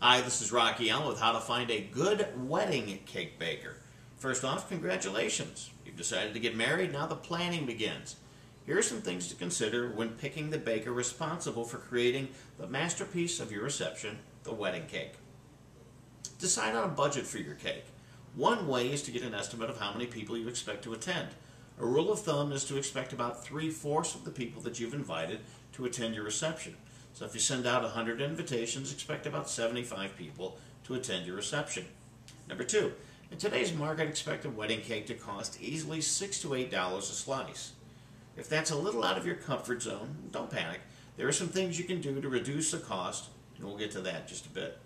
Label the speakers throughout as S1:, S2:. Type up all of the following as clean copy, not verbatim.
S1: Hi, this is Rocky Allen with how to find a good wedding cake baker. First off, congratulations. You've decided to get married, now the planning begins. Here are some things to consider when picking the baker responsible for creating the masterpiece of your reception, the wedding cake. Decide on a budget for your cake. One way is to get an estimate of how many people you expect to attend. A rule of thumb is to expect about 3/4 of the people that you've invited to attend your reception. So if you send out 100 invitations, expect about 75 people to attend your reception. Number 2, in today's market, expect a wedding cake to cost easily $6 to $8 a slice. If that's a little out of your comfort zone, don't panic. There are some things you can do to reduce the cost, and we'll get to that in just a bit.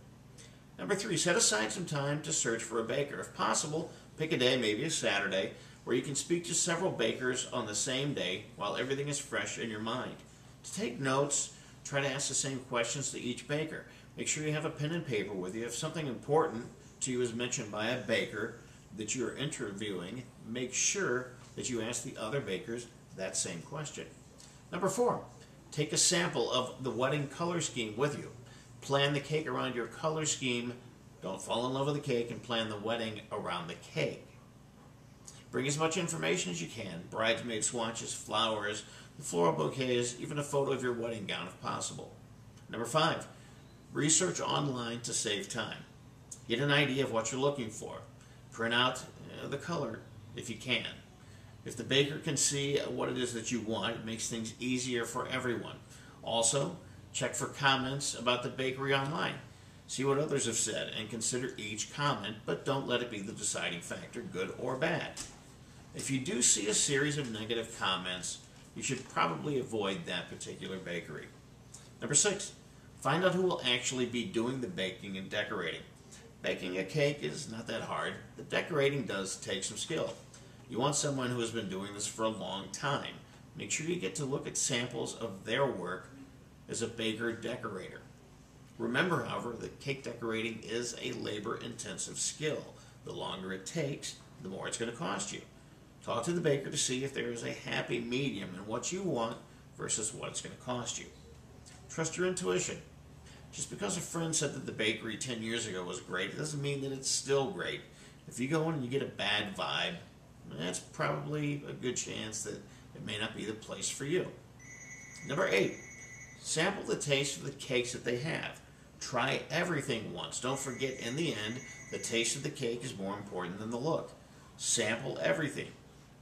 S1: Number 3, set aside some time to search for a baker. If possible, pick a day, maybe a Saturday, where you can speak to several bakers on the same day while everything is fresh in your mind. To take notes, try to ask the same questions to each baker. Make sure you have a pen and paper with you. If something important to you is mentioned by a baker that you're interviewing, make sure that you ask the other bakers that same question. Number 4, take a sample of the wedding color scheme with you. Plan the cake around your color scheme. Don't fall in love with the cake and plan the wedding around the cake. Bring as much information as you can, bridesmaid swatches, flowers, the floral bouquets, even a photo of your wedding gown if possible. Number 5, research online to save time. Get an idea of what you're looking for. Print out the color if you can. If the baker can see what it is that you want, it makes things easier for everyone. Also, check for comments about the bakery online. See what others have said and consider each comment, but don't let it be the deciding factor, good or bad. If you do see a series of negative comments, you should probably avoid that particular bakery. Number 6, find out who will actually be doing the baking and decorating. Baking a cake is not that hard. The decorating does take some skill. You want someone who has been doing this for a long time. Make sure you get to look at samples of their work as a baker decorator. Remember, however, that cake decorating is a labor-intensive skill. The longer it takes, the more it's going to cost you. Talk to the baker to see if there is a happy medium in what you want versus what it's going to cost you. Trust your intuition. Just because a friend said that the bakery 10 years ago was great, it doesn't mean that it's still great. If you go in and you get a bad vibe, that's probably a good chance that it may not be the place for you. Number 8, sample the taste of the cakes that they have. Try everything once. Don't forget, in the end, the taste of the cake is more important than the look. Sample everything.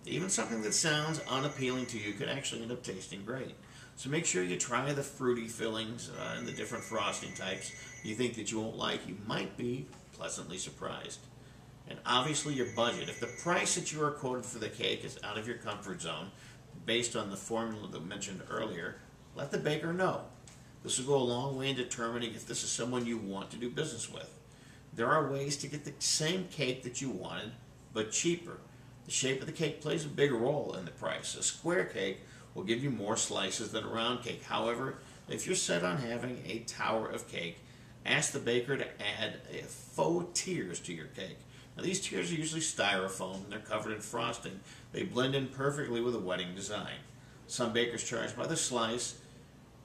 S1: Even something that sounds unappealing to you could actually end up tasting great. So make sure you try the fruity fillings and the different frosting types you think that you won't like. You might be pleasantly surprised. And obviously your budget. If the price that you are quoted for the cake is out of your comfort zone, based on the formula that I mentioned earlier, let the baker know. This will go a long way in determining if this is someone you want to do business with. There are ways to get the same cake that you wanted, but cheaper. The shape of the cake plays a big role in the price. A square cake will give you more slices than a round cake. However, if you're set on having a tower of cake, ask the baker to add faux tiers to your cake. Now, these tiers are usually styrofoam and they're covered in frosting. They blend in perfectly with a wedding design. Some bakers charge by the slice,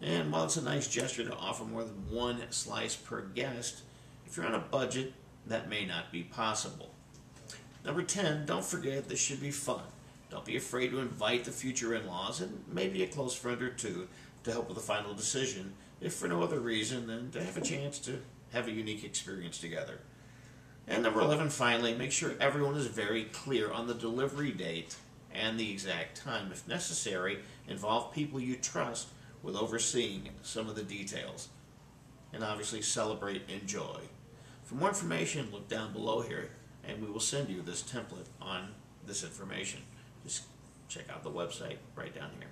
S1: and while it's a nice gesture to offer more than one slice per guest, if you're on a budget, that may not be possible. Number 10, don't forget this should be fun. Don't be afraid to invite the future in-laws and maybe a close friend or two to help with the final decision, if for no other reason than to have a chance to have a unique experience together. And number 11, finally, make sure everyone is very clear on the delivery date and the exact time. If necessary, involve people you trust with overseeing some of the details. And obviously celebrate, enjoy. For more information, look down below here, and we will send you this template on this information. Just check out the website right down here.